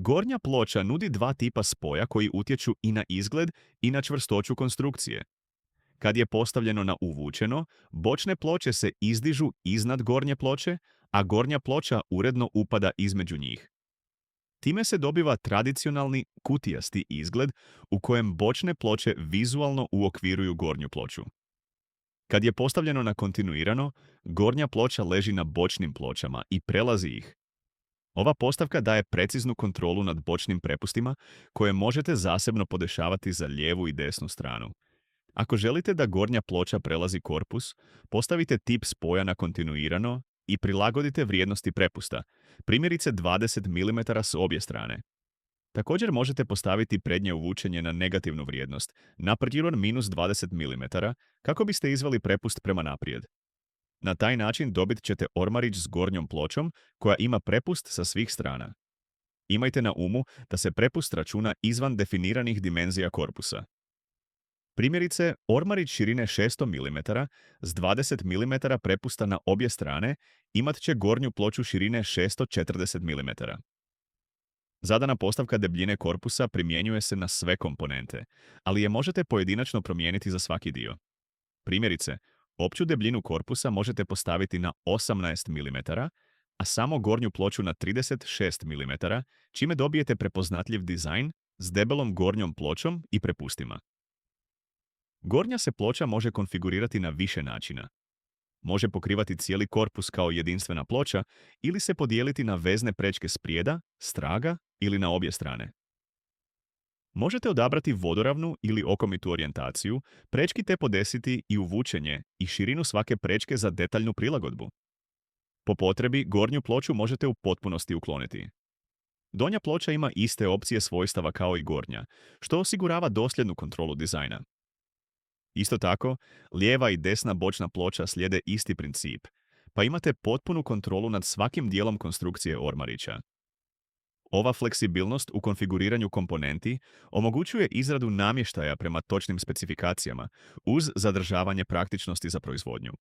Gornja ploča nudi dva tipa spoja koji utječu i na izgled i na čvrstoću konstrukcije. Kad je postavljeno na uvučeno, bočne ploče se izdižu iznad gornje ploče, a gornja ploča uredno upada između njih. Time se dobiva tradicionalni kutijasti izgled u kojem bočne ploče vizualno uokviruju gornju ploču. Kad je postavljeno na kontinuirano, gornja ploča leži na bočnim pločama i prelazi ih. Ova postavka daje preciznu kontrolu nad bočnim prepustima koje možete zasebno podešavati za lijevu i desnu stranu. Ako želite da gornja ploča prelazi korpus, postavite tip spoja na kontinuirano i prilagodite vrijednosti prepusta, primjerice 20 mm s obje strane. Također možete postaviti prednje uvučenje na negativnu vrijednost, npr. -20 mm, kako biste izveli prepust prema naprijed. Na taj način dobit ćete ormarić s gornjom pločom koja ima prepust sa svih strana. Imajte na umu da se prepust računa izvan definiranih dimenzija korpusa. Primjerice, ormarić širine 600 mm s 20 mm prepusta na obje strane imat će gornju ploču širine 640 mm. Zadana postavka debljine korpusa primjenjuje se na sve komponente, ali je možete pojedinačno promijeniti za svaki dio. Primjerice, opću debljinu korpusa možete postaviti na 18 mm, a samo gornju ploču na 36 mm, čime dobijete prepoznatljiv dizajn s debelom gornjom pločom i prepustima. Gornja se ploča može konfigurirati na više načina. Može pokrivati cijeli korpus kao jedinstvena ploča ili se podijeliti na vezne prečke sprijeda, straga ili na obje strane. Možete odabrati vodoravnu ili okomitu orijentaciju, prečki te podesiti i uvučenje i širinu svake prečke za detaljnu prilagodbu. Po potrebi, gornju ploču možete u potpunosti ukloniti. Donja ploča ima iste opcije svojstava kao i gornja, što osigurava dosljednu kontrolu dizajna. Isto tako, lijeva i desna bočna ploča slijede isti princip, pa imate potpunu kontrolu nad svakim dijelom konstrukcije ormarića. Ova fleksibilnost u konfiguriranju komponenti omogućuje izradu namještaja prema točnim specifikacijama uz zadržavanje praktičnosti za proizvodnju.